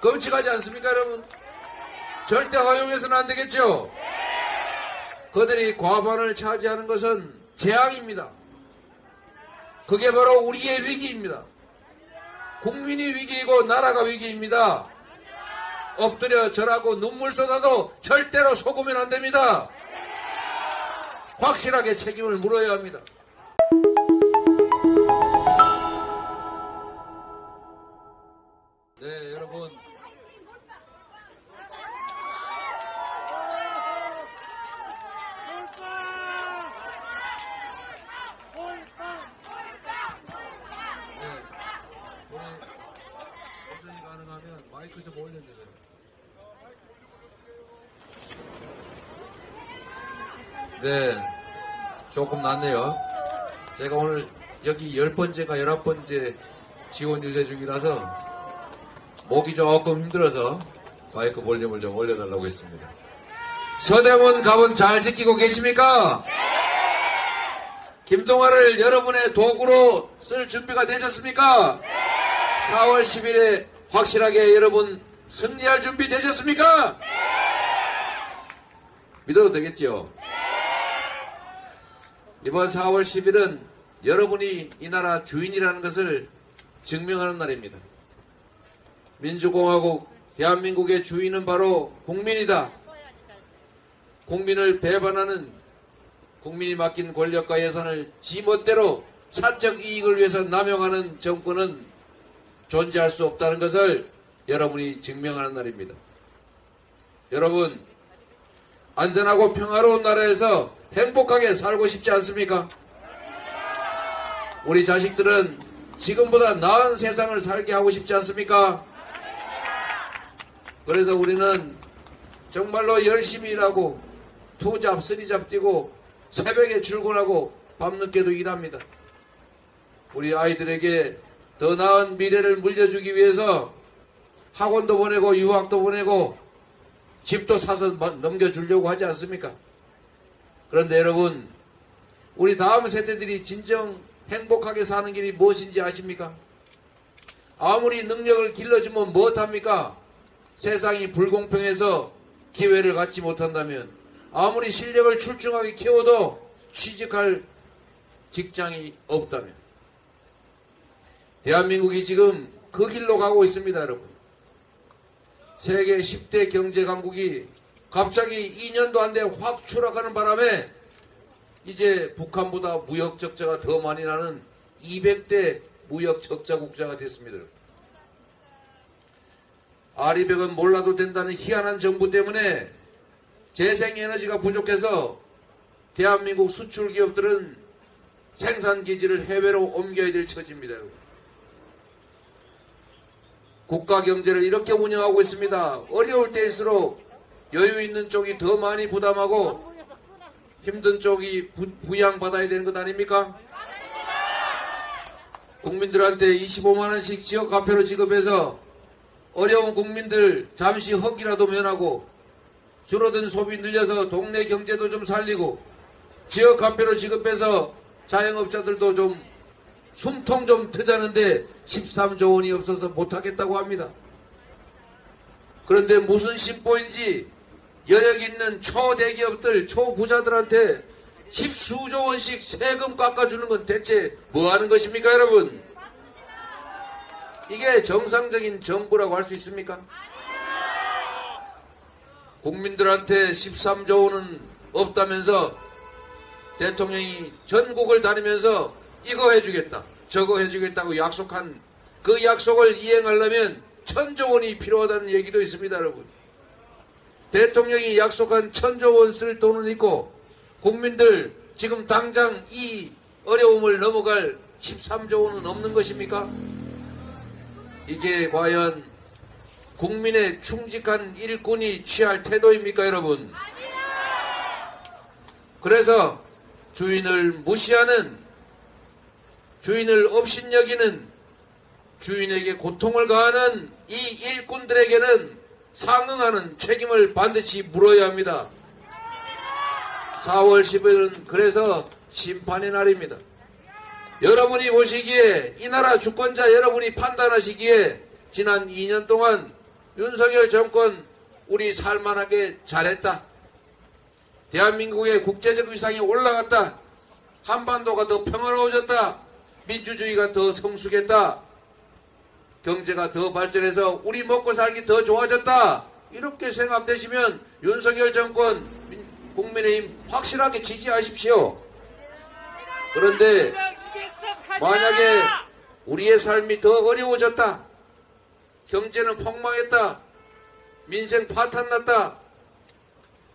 끔찍하지 않습니까, 여러분? 절대 허용해서는 안 되겠죠? 그들이 과반을 차지하는 것은 재앙입니다. 그게 바로 우리의 위기입니다. 국민이 위기이고 나라가 위기입니다. 엎드려 절하고 눈물 쏟아도 절대로 속으면 안 됩니다. 확실하게 책임을 물어야 합니다. 네, 여러분. 우리 가능하면 마이크 좀 올려주세요. 네, 조금 낫네요. 제가 오늘 여기 10번째가 11번째 지원 유세 중이라서 목이 조금 힘들어서 마이크 볼륨을 좀 올려달라고 했습니다. 서대문 가본 잘 지키고 계십니까? 김동완을 여러분의 도구로 쓸 준비가 되셨습니까? 4월 10일에 확실하게 여러분 승리할 준비 되셨습니까? 믿어도 되겠지요? 이번 4월 10일은 여러분이 이 나라 주인이라는 것을 증명하는 날입니다. 민주공화국 대한민국의 주인은 바로 국민이다. 국민을 배반하는 국민이 맡긴 권력과 예산을 지멋대로 사적 이익을 위해서 남용하는 정권은 존재할 수 없다는 것을 여러분이 증명하는 날입니다. 여러분, 안전하고 평화로운 나라에서 행복하게 살고 싶지 않습니까? 우리 자식들은 지금보다 나은 세상을 살게 하고 싶지 않습니까? 그래서 우리는 정말로 열심히 일하고 투잡, 쓰리잡 뛰고 새벽에 출근하고 밤늦게도 일합니다. 우리 아이들에게 더 나은 미래를 물려주기 위해서 학원도 보내고 유학도 보내고 집도 사서 넘겨주려고 하지 않습니까? 그런데 여러분, 우리 다음 세대들이 진정 행복하게 사는 길이 무엇인지 아십니까? 아무리 능력을 길러주면 무엇합니까? 세상이 불공평해서 기회를 갖지 못한다면, 아무리 실력을 출중하게 키워도 취직할 직장이 없다면, 대한민국이 지금 그 길로 가고 있습니다, 여러분. 세계 10대 경제 강국이 갑자기 2년도 안 돼 확 추락하는 바람에 이제 북한보다 무역 적자가 더 많이 나는 200대 무역 적자 국가가 됐습니다. 아리백은 몰라도 된다는 희한한 정부 때문에 재생에너지가 부족해서 대한민국 수출 기업들은 생산 기지를 해외로 옮겨야 될 처지입니다. 국가 경제를 이렇게 운영하고 있습니다. 어려울 때일수록 여유 있는 쪽이 더 많이 부담하고 힘든 쪽이 부양받아야 되는 것 아닙니까? 국민들한테 25만원씩 지역화폐로 지급해서 어려운 국민들 잠시 허기라도 면하고 줄어든 소비 늘려서 동네 경제도 좀 살리고 지역화폐로 지급해서 자영업자들도 좀 숨통 좀 트자는데 13조 원이 없어서 못하겠다고 합니다. 그런데 무슨 심보인지 여력 있는 초대기업들, 초부자들한테 10수조 원씩 세금 깎아주는 건 대체 뭐 하는 것입니까, 여러분? 이게 정상적인 정부라고 할 수 있습니까? 국민들한테 13조 원은 없다면서 대통령이 전국을 다니면서 이거 해주겠다, 저거 해주겠다고 약속한 그 약속을 이행하려면 1000조 원이 필요하다는 얘기도 있습니다, 여러분. 대통령이 약속한 1000조 원 쓸 돈은 있고 국민들 지금 당장 이 어려움을 넘어갈 13조 원은 없는 것입니까? 이게 과연 국민의 충직한 일꾼이 취할 태도입니까, 여러분? 그래서 주인을 무시하는, 주인을 업신여기는, 주인에게 고통을 가하는 이 일꾼들에게는 상응하는 책임을 반드시 물어야 합니다. 4월 10일은 그래서 심판의 날입니다. 여러분이 보시기에, 이 나라 주권자 여러분이 판단하시기에 지난 2년 동안 윤석열 정권 우리 살만하게 잘했다. 대한민국의 국제적 위상이 올라갔다. 한반도가 더 평화로워졌다. 민주주의가 더 성숙했다. 경제가 더 발전해서 우리 먹고 살기 더 좋아졌다. 이렇게 생각되시면 윤석열 정권 국민의힘 확실하게 지지하십시오. 그런데 만약에 우리의 삶이 더 어려워졌다. 경제는 폭망했다. 민생 파탄났다.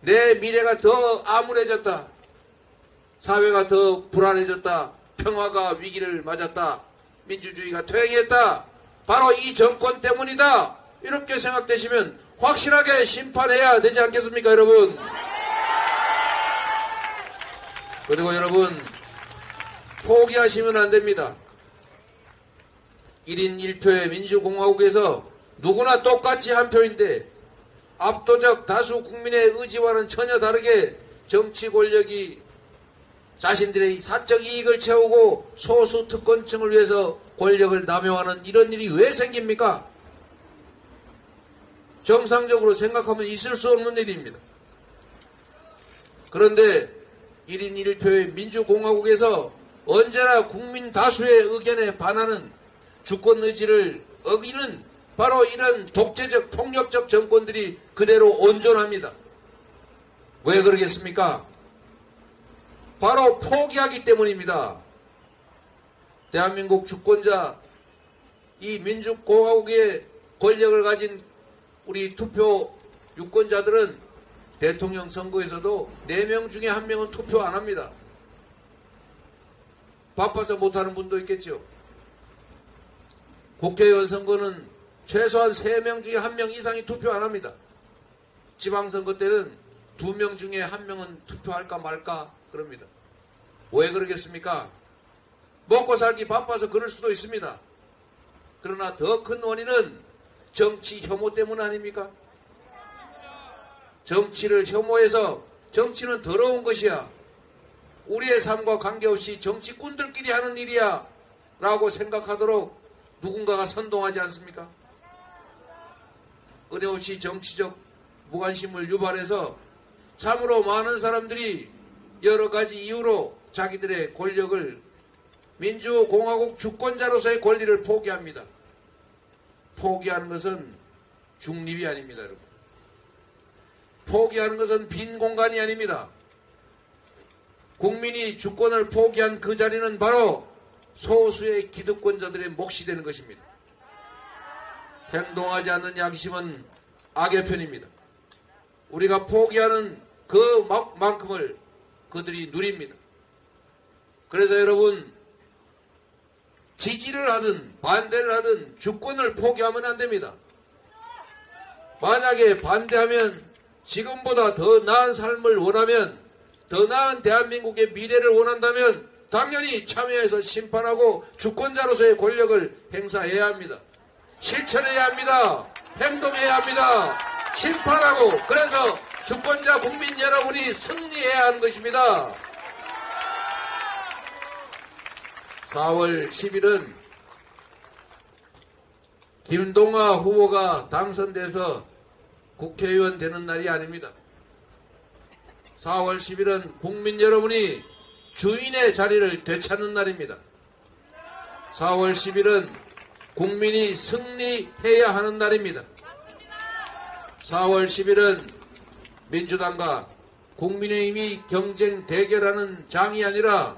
내 미래가 더 암울해졌다. 사회가 더 불안해졌다. 평화가 위기를 맞았다. 민주주의가 퇴행했다. 바로 이 정권 때문이다. 이렇게 생각되시면 확실하게 심판해야 되지 않겠습니까, 여러분? 그리고 여러분, 포기하시면 안 됩니다. 1인 1표의 민주공화국에서 누구나 똑같이 한 표인데 압도적 다수 국민의 의지와는 전혀 다르게 정치 권력이 자신들의 사적 이익을 채우고 소수 특권층을 위해서 권력을 남용하는 이런 일이 왜 생깁니까? 정상적으로 생각하면 있을 수 없는 일입니다. 그런데 1인 1표의 민주공화국에서 언제나 국민 다수의 의견에 반하는 주권 의지를 어기는 바로 이런 독재적 폭력적 정권들이 그대로 온전합니다. 왜 그러겠습니까? 바로 포기하기 때문입니다. 대한민국 주권자, 이 민주공화국의 권력을 가진 우리 투표 유권자들은 대통령 선거에서도 4명 중에 1명은 투표 안 합니다. 바빠서 못하는 분도 있겠죠. 국회의원 선거는 최소한 3명 중에 1명 이상이 투표 안 합니다. 지방선거 때는 2명 중에 1명은 투표할까 말까 그럽니다. 왜 그러겠습니까? 먹고 살기 바빠서 그럴 수도 있습니다. 그러나 더 큰 원인은 정치 혐오 때문 아닙니까? 정치를 혐오해서 정치는 더러운 것이야. 우리의 삶과 관계없이 정치꾼들끼리 하는 일이야 라고 생각하도록 누군가가 선동하지 않습니까? 끊임없이 정치적 무관심을 유발해서 참으로 많은 사람들이 여러 가지 이유로 자기들의 권력을 민주공화국 주권자로서의 권리를 포기합니다. 포기하는 것은 중립이 아닙니다, 여러분. 포기하는 것은 빈 공간이 아닙니다. 국민이 주권을 포기한 그 자리는 바로 소수의 기득권자들의 몫이 되는 것입니다. 행동하지 않는 양심은 악의 편입니다. 우리가 포기하는 그 만큼을 그들이 누립니다. 그래서 여러분, 지지를 하든 반대를 하든 주권을 포기하면 안 됩니다. 만약에 반대하면 지금보다 더 나은 삶을 원하면, 더 나은 대한민국의 미래를 원한다면 당연히 참여해서 심판하고 주권자로서의 권력을 행사해야 합니다. 실천해야 합니다. 행동해야 합니다. 심판하고, 그래서 주권자 국민 여러분이 승리해야 하는 것입니다. 4월 10일은 김동아 후보가 당선돼서 국회의원 되는 날이 아닙니다. 4월 10일은 국민 여러분이 주인의 자리를 되찾는 날입니다. 4월 10일은 국민이 승리해야 하는 날입니다. 4월 10일은 민주당과 국민의힘이 경쟁 대결하는 장이 아니라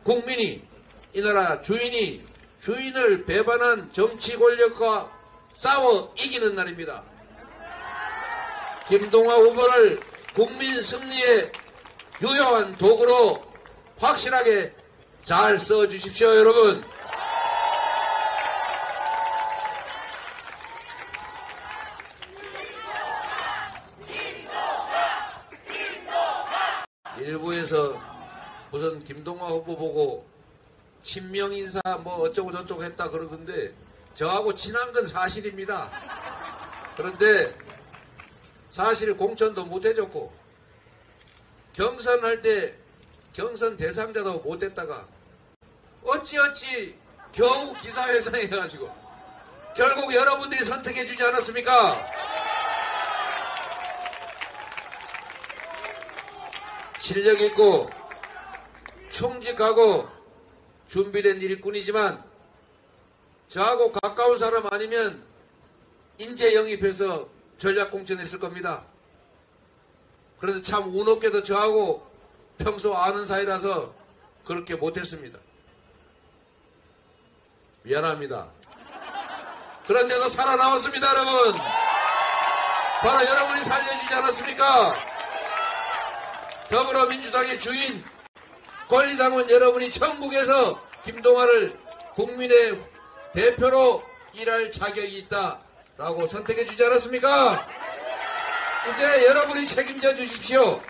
국민이, 이 나라 주인을 배반한 정치 권력과 싸워 이기는 날입니다. 김동아 후보를 국민 승리의 유효한 도구로 확실하게 잘 써주십시오, 여러분. 일부에서 우선 김동아 후보 보고 친명 인사 뭐 어쩌고 저쩌고 했다 그러던데 저하고 친한 건 사실입니다. 그런데 사실 공천도 못 해줬고 경선할 때 경선 대상자도 못 했다가 어찌어찌 겨우 기사회생해가지고 결국 여러분들이 선택해 주지 않았습니까? 실력 있고 충직하고 준비된 일꾼이지만 저하고 가까운 사람 아니면 인재 영입해서 전략공천했을 겁니다. 그래서 참 운없게도 저하고 평소 아는 사이라서 그렇게 못했습니다. 미안합니다. 그런데도 살아남았습니다, 여러분. 바로 여러분이 살려주지 않았습니까? 더불어민주당의 주인 권리당원 여러분이 천국에서 김동완을 국민의 대표로 일할 자격이 있다라고 선택해 주지 않았습니까? 이제 여러분이 책임져 주십시오.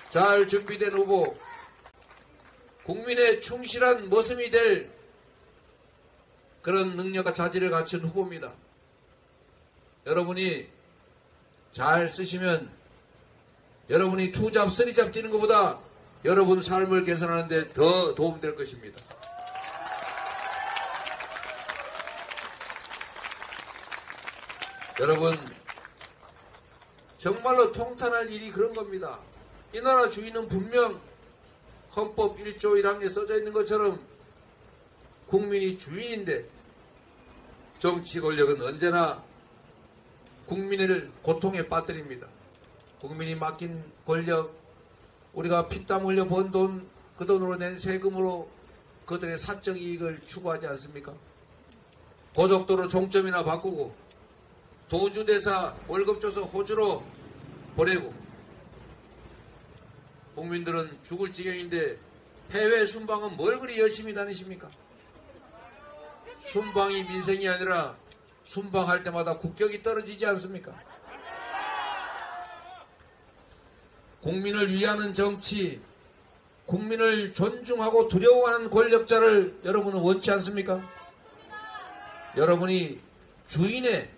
잘 준비된 후보, 국민의 충실한 모습이 될 그런 능력과 자질을 갖춘 후보입니다. 여러분이 잘 쓰시면 여러분이 투잡, 쓰리잡 뛰는 것보다 여러분 삶을 개선하는 데 더 도움될 것입니다. 여러분, 정말로 통탄할 일이 그런 겁니다. 이 나라 주인은 분명 헌법 1조 1항에 써져 있는 것처럼 국민이 주인인데 정치 권력은 언제나 국민을 고통에 빠뜨립니다. 국민이 맡긴 권력, 우리가 피땀 흘려 번 돈, 그 돈으로 낸 세금으로 그들의 사적 이익을 추구하지 않습니까? 고속도로 종점이나 바꾸고 도주대사 월급 줘서 호주로 보내고 국민들은 죽을 지경인데 해외 순방은 뭘 그리 열심히 다니십니까? 순방이 민생이 아니라 순방할 때마다 국격이 떨어지지 않습니까? 국민을 위하는 정치, 국민을 존중하고 두려워하는 권력자를 여러분은 원치 않습니까? 여러분이 주인의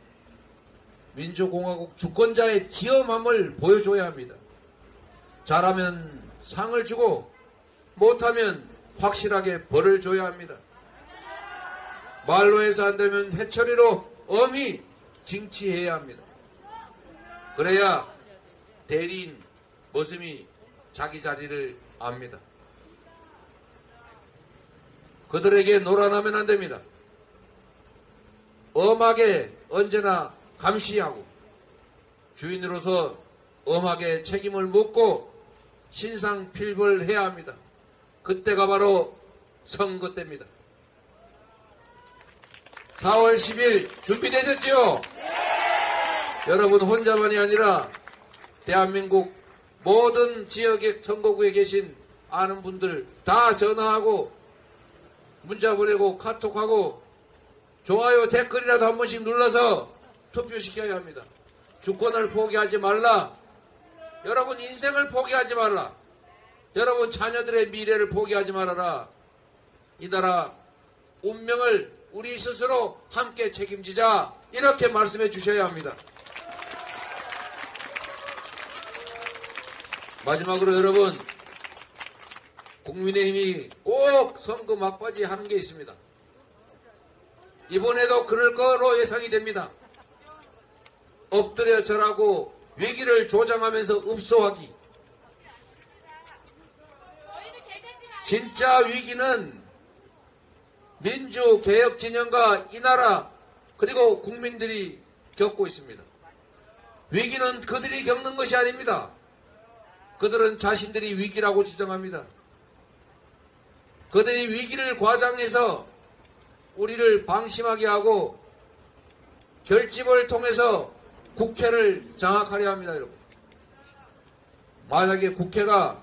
민주공화국 주권자의 지엄함을 보여줘야 합니다. 잘하면 상을 주고 못하면 확실하게 벌을 줘야 합니다. 말로 해서 안 되면 회초리로 엄히 징치해야 합니다. 그래야 대리인 머슴이 자기 자리를 압니다. 그들에게 놀아나면 안 됩니다. 엄하게 언제나 감시하고 주인으로서 엄하게 책임을 묻고 신상필벌해야 합니다. 그때가 바로 선거 때입니다. 4월 10일 준비되셨지요? 여러분 혼자만이 아니라 대한민국 모든 지역의 선거구에 계신 아는 분들 다 전화하고 문자 보내고 카톡하고 좋아요 댓글이라도 한 번씩 눌러서 투표시켜야 합니다. 주권을 포기하지 말라. 여러분 인생을 포기하지 말라. 여러분 자녀들의 미래를 포기하지 말아라. 이 나라 운명을 우리 스스로 함께 책임지자. 이렇게 말씀해 주셔야 합니다. 마지막으로 여러분, 국민의힘이 꼭 선거 막바지에 하는 게 있습니다. 이번에도 그럴 거로 예상이 됩니다. 엎드려 절하고 위기를 조장하면서 읍소하기. 진짜 위기는 민주개혁 진영과 이 나라 그리고 국민들이 겪고 있습니다. 위기는 그들이 겪는 것이 아닙니다. 그들은 자신들이 위기라고 주장합니다. 그들이 위기를 과장해서 우리를 방심하게 하고 결집을 통해서 국회를 장악하려 합니다, 여러분. 만약에 국회가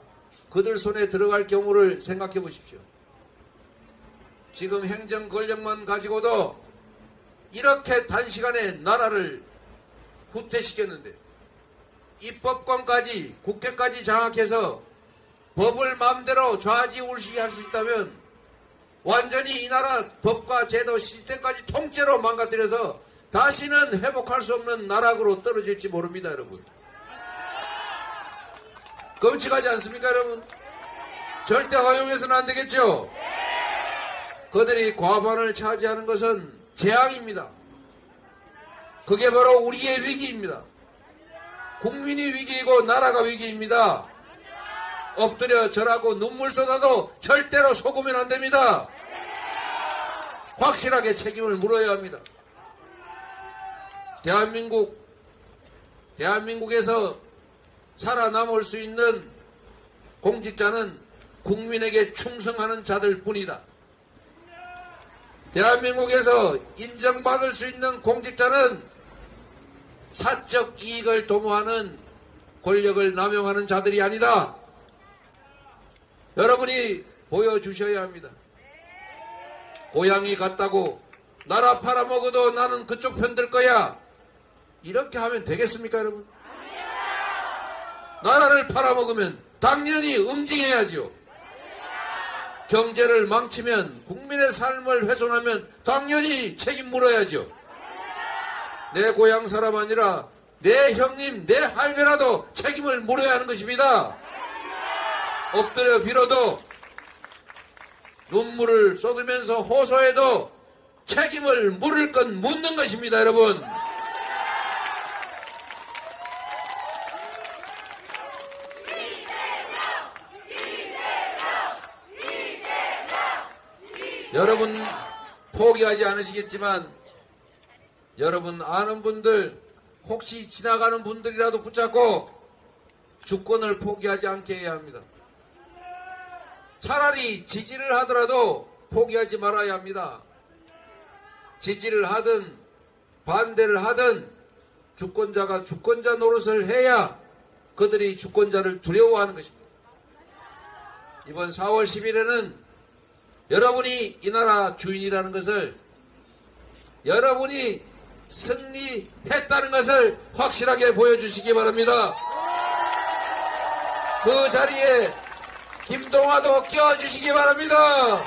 그들 손에 들어갈 경우를 생각해 보십시오. 지금 행정 권력만 가지고도 이렇게 단시간에 나라를 후퇴시켰는데 입법권까지 국회까지 장악해서 법을 마음대로 좌지우지 할 수 있다면 완전히 이 나라 법과 제도 시스템까지 통째로 망가뜨려서 다시는 회복할 수 없는 나락으로 떨어질지 모릅니다, 여러분. 끔찍하지 않습니까, 여러분? 절대 허용해서는 안 되겠죠? 그들이 과반을 차지하는 것은 재앙입니다. 그게 바로 우리의 위기입니다. 국민이 위기이고 나라가 위기입니다. 엎드려 절하고 눈물 쏟아도 절대로 속으면 안 됩니다. 확실하게 책임을 물어야 합니다. 대한민국에서 살아남을 수 있는 공직자는 국민에게 충성하는 자들 뿐이다. 대한민국에서 인정받을 수 있는 공직자는 사적 이익을 도모하는 권력을 남용하는 자들이 아니다. 여러분이 보여주셔야 합니다. 고향이 같다고 나라 팔아먹어도 나는 그쪽 편 들 거야. 이렇게 하면 되겠습니까, 여러분? 나라를 팔아먹으면 당연히 응징해야지요. 경제를 망치면, 국민의 삶을 훼손하면 당연히 책임 물어야죠. 내 고향 사람 아니라 내 형님, 내 할배라도 책임을 물어야 하는 것입니다. 엎드려 빌어도 눈물을 쏟으면서 호소해도 책임을 물을 건 묻는 것입니다, 여러분. 여러분 포기하지 않으시겠지만 여러분 아는 분들 혹시 지나가는 분들이라도 붙잡고 주권을 포기하지 않게 해야 합니다. 차라리 지지를 하더라도 포기하지 말아야 합니다. 지지를 하든 반대를 하든 주권자가 주권자 노릇을 해야 그들이 주권자를 두려워하는 것입니다. 이번 4월 10일에는 여러분이 이 나라 주인이라는 것을, 여러분이 승리했다는 것을 확실하게 보여주시기 바랍니다. 그 자리에 김동화도 껴주시기 바랍니다.